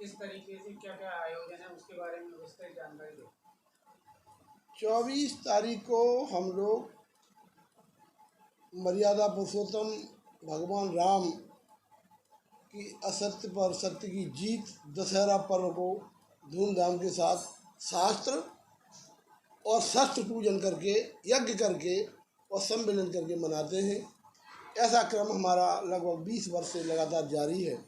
किस तरीके से क्या क्या आयोजन है उसके बारे में विस्तृत जानकारी दो। 24 तारीख को हम लोग मर्यादा पुरुषोत्तम भगवान राम की असत्य पर सत्य की जीत दशहरा पर्व को धूमधाम के साथ शास्त्र और शस्त्र पूजन करके, यज्ञ करके और सम्मेलन करके मनाते हैं। ऐसा क्रम हमारा लगभग 20 वर्ष से लगातार जारी है।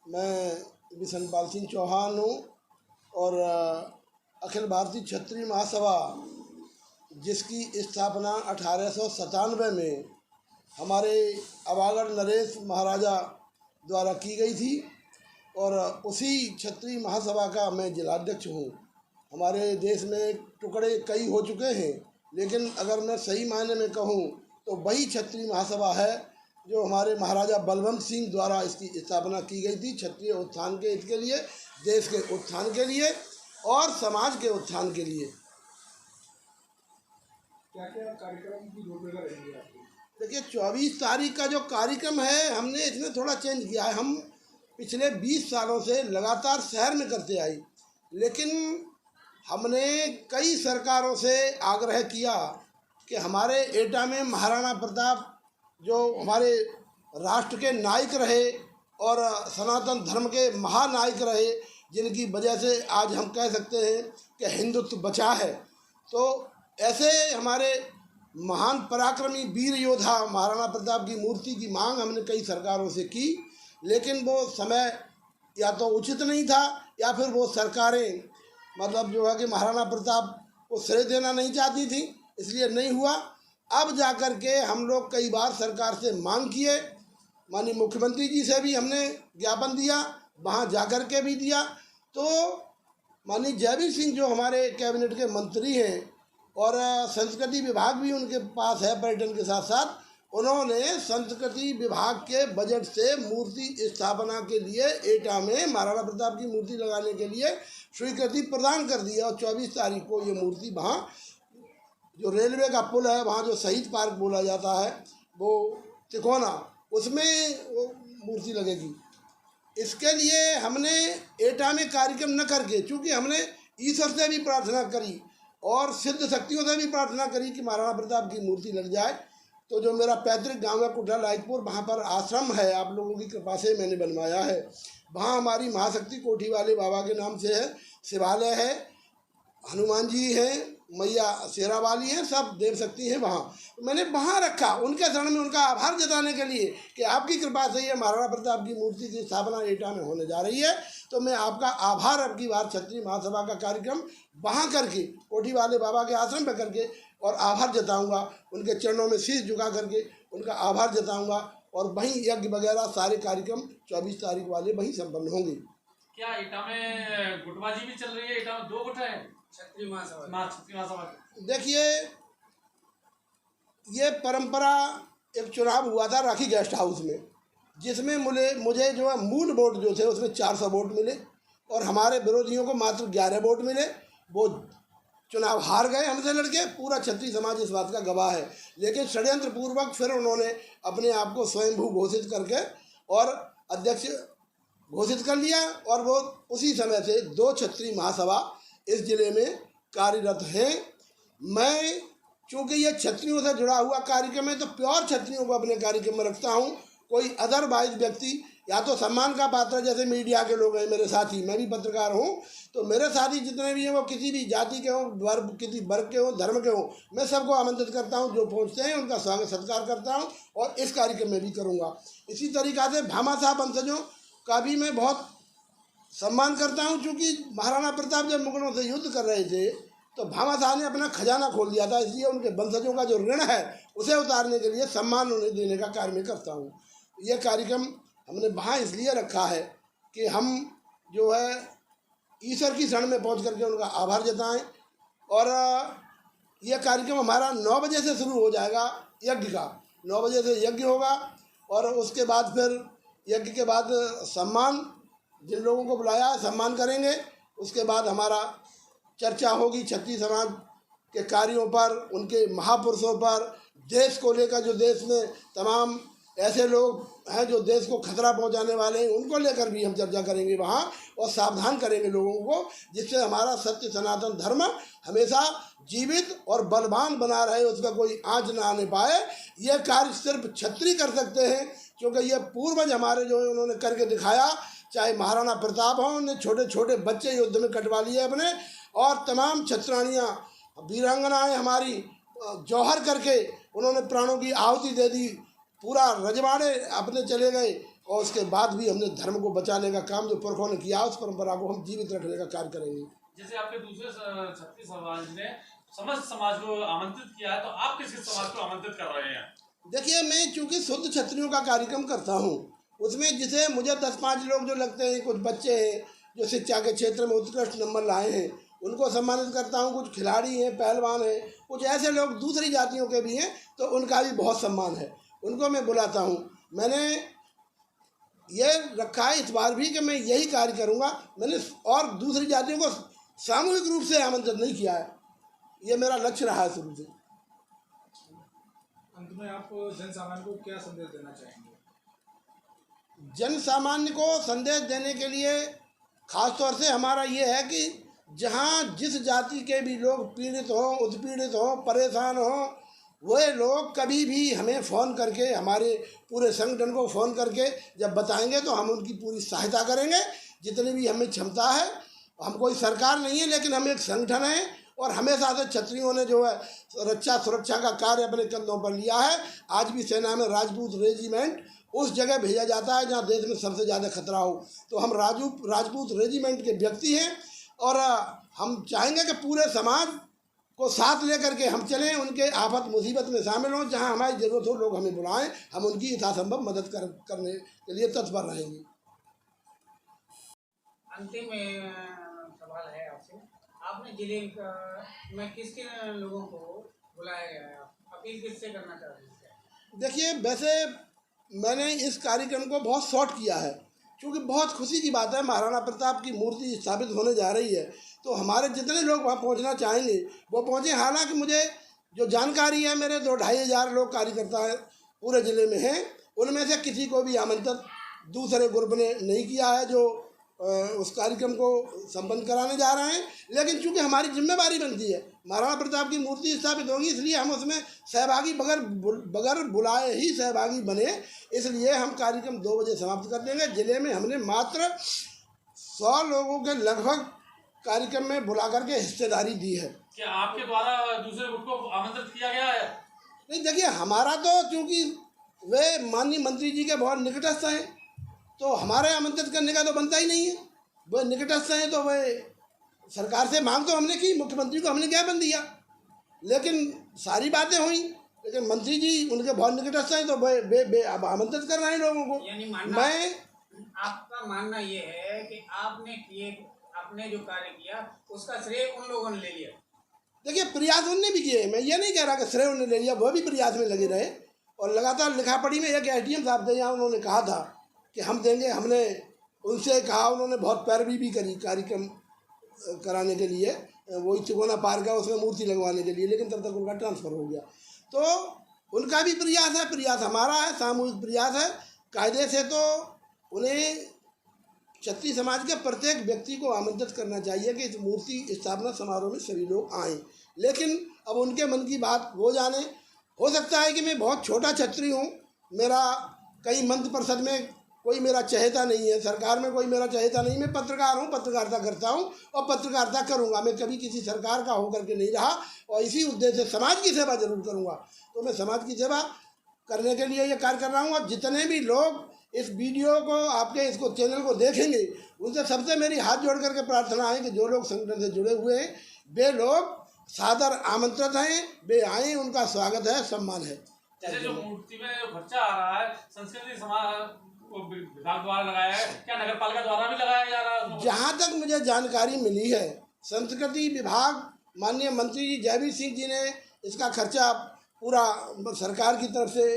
मैं बिशनपाल सिंह चौहान हूँ और अखिल भारतीय क्षत्रिय महासभा, जिसकी स्थापना 1897 में हमारे अभागढ़ नरेश महाराजा द्वारा की गई थी और उसी क्षत्रिय महासभा का मैं जिलाध्यक्ष हूँ। हमारे देश में टुकड़े कई हो चुके हैं, लेकिन अगर मैं सही मायने में कहूँ तो वही क्षत्रिय महासभा है जो हमारे महाराजा बलवंत सिंह द्वारा इसकी स्थापना की गई थी, क्षत्रिय उत्थान के हित के लिए, देश के उत्थान के लिए और समाज के उत्थान के लिए। क्या क्या कार्यक्रम की रूपरेखा रहेगी आपकी? देखिए, 24 तारीख का जो कार्यक्रम है, हमने इसमें थोड़ा चेंज किया है। हम पिछले 20 सालों से लगातार शहर में करते आई, लेकिन हमने कई सरकारों से आग्रह किया कि हमारे एटा में महाराणा प्रताप जो हमारे राष्ट्र के नायक रहे और सनातन धर्म के महानायक रहे, जिनकी वजह से आज हम कह सकते हैं कि हिंदुत्व बचा है, तो ऐसे हमारे महान पराक्रमी वीर योद्धा महाराणा प्रताप की मूर्ति की मांग हमने कई सरकारों से की, लेकिन वो समय या तो उचित नहीं था या फिर वो सरकारें मतलब जो है कि महाराणा प्रताप को श्रेय देना नहीं चाहती थी, इसलिए नहीं हुआ। अब जाकर के हम लोग कई बार सरकार से मांग किए, माननीय मुख्यमंत्री जी से भी हमने ज्ञापन दिया, वहाँ जाकर के भी दिया। तो माननीय जयवीर सिंह जो हमारे कैबिनेट के मंत्री हैं और संस्कृति विभाग भी उनके पास है पर्यटन के साथ साथ, उन्होंने संस्कृति विभाग के बजट से मूर्ति स्थापना के लिए एटा में महाराणा प्रताप की मूर्ति लगाने के लिए स्वीकृति प्रदान कर दी है और 24 तारीख को ये मूर्ति वहाँ जो रेलवे का पुल है, वहाँ जो शहीद पार्क बोला जाता है, वो तिकोना, उसमें वो मूर्ति लगेगी। इसके लिए हमने एटा में कार्यक्रम न करके, चूँकि हमने ईश्वर से भी प्रार्थना करी और सिद्ध शक्तियों से भी प्रार्थना करी कि महाराणा प्रताप की मूर्ति लग जाए, तो जो मेरा पैतृक गांव है कुठा लाइटपुर, वहाँ पर आश्रम है, आप लोगों की कृपा से मैंने बनवाया है। वहाँ हमारी महाशक्ति कोठी वाले बाबा के नाम से है, शिवालय है, हनुमान जी हैं, मैया शेरा वाली हैं, सब देव शक्ति हैं। वहाँ मैंने वहाँ रखा उनके शरण में, उनका आभार जताने के लिए कि आपकी कृपा से ये महाराणा प्रताप की मूर्ति की स्थापना एटा में होने जा रही है, तो मैं आपका आभार अब की बार क्षत्रिय महासभा का कार्यक्रम वहाँ करके, कोठी वाले बाबा के आश्रम पर करके और आभार जताऊँगा, उनके चरणों में शीश झुका करके उनका आभार जताऊँगा और वहीं यज्ञ वगैरह सारे कार्यक्रम 24 तारीख वाले वहीं संपन्न होंगे। क्या एटा में गुटबाजी भी चल रही है? एटा में 2 गुट है क्षत्रिय महासभा। देखिए, ये परंपरा, एक चुनाव हुआ था राखी गेस्ट हाउस में, जिसमें मुझे जो है मूल वोट जो थे उसमें 400 वोट मिले और हमारे विरोधियों को मात्र 11 वोट मिले। वो चुनाव हार गए हमसे लड़के, पूरा क्षत्रिय समाज इस बात का गवाह है। लेकिन षड्यंत्र पूर्वक फिर उन्होंने अपने आप को स्वयंभू घोषित करके और अध्यक्ष घोषित कर लिया और वो उसी समय से 2 क्षत्रिय महासभा इस जिले में कार्यरत हैं। मैं चूँकि ये क्षत्रियों से जुड़ा हुआ कार्यक्रम है, तो प्योर क्षत्रियों को अपने कार्यक्रम में रखता हूँ। कोई अदरवाइज व्यक्ति या तो सम्मान का पात्र, जैसे मीडिया के लोग हैं मेरे साथी, मैं भी पत्रकार हूँ, तो मेरे साथी जितने भी हैं वो किसी भी जाति के हों, वर्ग, किसी वर्ग के हों, धर्म के हों, मैं सबको आमंत्रित करता हूँ। जो पहुँचते हैं उनका स्वागत सत्कार करता हूँ और इस कार्यक्रम में भी करूँगा। इसी तरीक़ा से भामाशाह वंशजों का भी मैं बहुत सम्मान करता हूँ, क्योंकि महाराणा प्रताप जब मुगलों से युद्ध कर रहे थे तो भामाशाह ने अपना खजाना खोल दिया था, इसलिए उनके वंशजों का जो ऋण है उसे उतारने के लिए सम्मान उन्हें देने का कार्य मैं करता हूँ। ये कार्यक्रम हमने वहाँ इसलिए रखा है कि हम जो है ईश्वर की शरण में पहुँच करके उनका आभार जताएं। और यह कार्यक्रम हमारा 9 बजे से शुरू हो जाएगा, यज्ञ का 9 बजे से यज्ञ होगा और उसके बाद फिर यज्ञ के बाद सम्मान, जिन लोगों को बुलाया है सम्मान करेंगे। उसके बाद हमारा चर्चा होगी क्षत्रिय समाज के कार्यों पर, उनके महापुरुषों पर, देश को लेकर जो देश में तमाम ऐसे लोग हैं जो देश को खतरा पहुंचाने वाले हैं, उनको लेकर भी हम चर्चा करेंगे वहाँ और सावधान करेंगे लोगों को, जिससे हमारा सत्य सनातन धर्म हमेशा जीवित और बलवान बना रहे, उसका कोई आँच ना आने पाए। ये कार्य सिर्फ क्षत्रिय कर सकते हैं, क्योंकि ये पूर्वज हमारे जो है उन्होंने करके दिखाया। चाहे महाराणा प्रताप हों, उन्हें छोटे छोटे बच्चे युद्ध में कटवा लिए अपने, और तमाम क्षत्राणियाँ वीरांगनाएँ हमारी जौहर करके उन्होंने प्राणों की आहुति दे दी, पूरा रजवाड़े अपने चले गए, और उसके बाद भी हमने धर्म को बचाने का काम जो पुरखों ने किया, उस परंपरा को हम जीवित रखने का कार्य करेंगे। जैसे आपके दूसरे क्षत्रिय समाज ने समस्त समाज को आमंत्रित किया है, तो आप किस समाज को आमंत्रित कर रहे हैं? देखिए, मैं चूंकि शुद्ध क्षत्रियों का कार्यक्रम करता हूँ, उसमें जिसे मुझे 10-5 लोग जो लगते हैं, कुछ बच्चे हैं जो शिक्षा के क्षेत्र में उत्कृष्ट नंबर लाए हैं, उनको सम्मानित करता हूँ। कुछ खिलाड़ी हैं, पहलवान हैं, कुछ ऐसे लोग दूसरी जातियों के भी हैं, तो उनका भी बहुत सम्मान है, उनको मैं बुलाता हूँ। मैंने ये रखा है इस बार भी कि मैं यही कार्य करूँगा। मैंने और दूसरी जातियों को सामूहिक रूप से आमंत्रित नहीं किया है, ये मेरा लक्ष्य रहा है शुरू से। अंत में आप जन सामान्य को क्या संदेश देना चाहेंगे? जन सामान्य को संदेश देने के लिए खास तौर से हमारा ये है कि जहाँ जिस जाति के भी लोग पीड़ित हों, उत्पीड़ित हों, परेशान हों, वे लोग कभी भी हमें फ़ोन करके, हमारे पूरे संगठन को फ़ोन करके जब बताएंगे तो हम उनकी पूरी सहायता करेंगे, जितनी भी हमें क्षमता है। हम कोई सरकार नहीं है, लेकिन हम एक संगठन है, और हमेशा से क्षत्रियों ने जो है रक्षा सुरक्षा का कार्य अपने कंधों पर लिया है। आज भी सेना में राजपूत रेजिमेंट उस जगह भेजा जाता है जहाँ देश में सबसे ज़्यादा खतरा हो, तो हम राजपूत रेजिमेंट के व्यक्ति हैं, और हम चाहेंगे कि पूरे समाज को साथ लेकर के हम चलें, उनके आफत मुसीबत में शामिल हों, जहाँ हमारी ज़रूरत हो लोग हमें बुलाएं, हम उनकी यथासंभव मदद करने के लिए तत्पर रहेंगे। अंतिम सवाल है आपसे, आपने जिले में किस किन लोगों को बुलाया गया है, अपील किससे करना चाहते हैं? देखिए, वैसे मैंने इस कार्यक्रम को बहुत शॉर्ट किया है, क्योंकि बहुत खुशी की बात है, महाराणा प्रताप की मूर्ति स्थापित होने जा रही है, तो हमारे जितने लोग वहाँ पहुँचना चाहेंगे वो पहुँचे। हालांकि मुझे जो जानकारी है, मेरे 2-2.5 हज़ार लोग कार्यकर्ता हैं पूरे ज़िले में हैं, उनमें से किसी को भी आमंत्रित दूसरे ग्रुप ने नहीं किया है जो उस कार्यक्रम को संपन्न कराने जा रहे हैं। लेकिन चूंकि हमारी जिम्मेदारी बनती है, महाराणा प्रताप की मूर्ति स्थापित होगी, इसलिए हम उसमें सहभागी बगैर बुलाए ही सहभागी बने। इसलिए हम कार्यक्रम 2 बजे समाप्त कर देंगे। ज़िले में हमने मात्र 100 लोगों के लगभग कार्यक्रम में बुला करके हिस्सेदारी दी है। क्या आपके द्वारा दूसरे ग्रुप को आमंत्रित किया गया है? नहीं, देखिए, हमारा तो चूँकि वे माननीय मंत्री जी के बहुत निकटस्थ हैं, तो हमारे आमंत्रित करने का तो बनता ही नहीं है। वह निकटस्थ हैं तो वह सरकार से मांग तो हमने की, मुख्यमंत्री को हमने ज्ञापन दिया, लेकिन सारी बातें हुई, लेकिन मंत्री जी उनके बहुत निकटस्थ हैं तो वे अब आमंत्रित कर रहे हैं लोगों को। यानी आपका मानना ये है कि आपने जो कार्य किया उसका श्रेय उन लोगों ने ले लिया? देखिए, प्रयास उनने भी किए, मैं ये नहीं कह रहा कि श्रेय उन्होंने ले लिया, वह भी प्रयास में लगे रहे, और लगातार लिखा पढ़ी में एक एडीएम साहब थे, यहाँ उन्होंने कहा था कि हम देंगे, हमने उनसे कहा, उन्होंने बहुत पैरवी भी करी कार्यक्रम कराने के लिए, वही तिकोना पार्क है उसमें मूर्ति लगवाने के लिए, लेकिन तब तक उनका ट्रांसफ़र हो गया। तो उनका भी प्रयास है, प्रयास हमारा है, सामूहिक प्रयास है। कायदे से तो उन्हें क्षत्रिय समाज के प्रत्येक व्यक्ति को आमंत्रित करना चाहिए कि इस मूर्ति स्थापना समारोह में सभी लोग आएँ, लेकिन अब उनके मन की बात वो जाने। हो सकता है कि मैं बहुत छोटा क्षत्रिय हूँ, मेरा कई मंत्री परिषद में कोई मेरा चहेता नहीं है, सरकार में कोई मेरा चहेता नहीं, मैं पत्रकार हूँ, पत्रकारिता करता हूँ और पत्रकारिता करूँगा। मैं कभी किसी सरकार का होकर के नहीं रहा, और इसी उद्देश्य से समाज की सेवा जरूर करूँगा। तो मैं समाज की सेवा करने के लिए ये कार्य कर रहा हूँ। और जितने भी लोग इस वीडियो को, आपके इसको चैनल को देखेंगे, उनसे सबसे मेरी हाथ जोड़ करके प्रार्थना है कि जो लोग संगठन से जुड़े हुए हैं वे लोग सादर आमंत्रित हैं, वे आएँ, उनका स्वागत है, सम्मान है। जैसे जो मूर्ति में खर्चा आ रहा है, संस्कृति समाज विभाग द्वारा लगाया है, क्या नगर पालिका द्वारा भी लगाया जा रहा है? जहाँ तक मुझे जानकारी मिली है, संस्कृति विभाग माननीय मंत्री जी जयवीर सिंह जी ने इसका खर्चा पूरा सरकार की तरफ से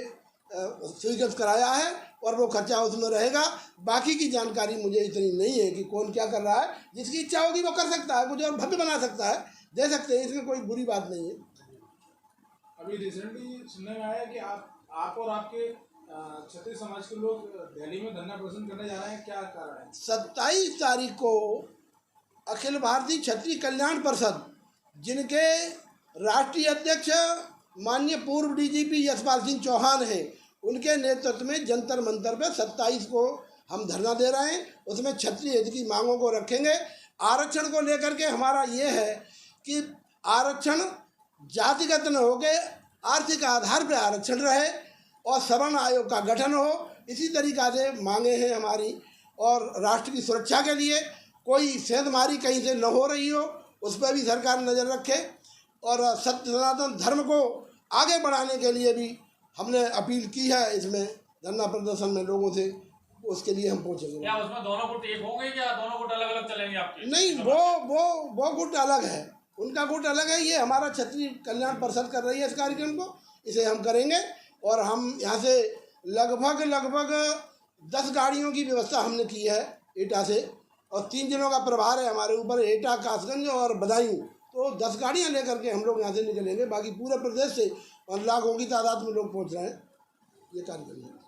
स्वीकृत कराया है, और वो खर्चा उसमें रहेगा। बाकी की जानकारी मुझे इतनी नहीं है कि कौन क्या कर रहा है। जिसकी इच्छा होगी वो कर सकता है, कुछ और भव्य बना सकता है, दे सकते हैं, इसमें कोई बुरी बात नहीं है। अभी रिसेंटली सुनने में आया कि आप और आपके क्षत्रिय समाज के लोग दिल्ली में धरना प्रदर्शन करने जा रहे हैं, क्या कारण है? 27 तारीख को अखिल भारतीय क्षत्रिय कल्याण परिषद, जिनके राष्ट्रीय अध्यक्ष माननीय पूर्व डीजीपी यशपाल सिंह चौहान हैं, उनके नेतृत्व में जंतर मंतर पे 27 को हम धरना दे रहे हैं। उसमें क्षत्रिय हित की मांगों को रखेंगे। आरक्षण को लेकर के हमारा ये है कि आरक्षण जातिगत न होके आर्थिक आधार पर आरक्षण रहे और सवर्ण आयोग का गठन हो। इसी तरीक़ा से मांगे हैं हमारी। और राष्ट्र की सुरक्षा के लिए कोई सेंधमारी कहीं से न हो रही हो, उस पर भी सरकार नज़र रखे। और सत्य सनातन धर्म को आगे बढ़ाने के लिए भी हमने अपील की है इसमें धरना प्रदर्शन में लोगों से। उसके लिए हम पहुँचेंगे। क्या उसमें दोनों गुट एक होंगे, क्या दोनों गुट अलग अलग चलेंगे आपके? नहीं, वो गुट अलग है, उनका गुट अलग है। ये हमारा क्षत्रिय कल्याण परिषद कर रही है इस कार्यक्रम को, इसे हम करेंगे। और हम यहाँ से लगभग 10 गाड़ियों की व्यवस्था हमने की है एटा से, और 3 दिनों का प्रभार है हमारे ऊपर, एटा, कासगंज और बदायूं। तो 10 गाड़ियाँ लेकर के हम लोग यहाँ से निकलेंगे। बाकी पूरे प्रदेश से 1 लाखों की तादाद में लोग पहुँच रहे हैं। ये कार्यक्रम है।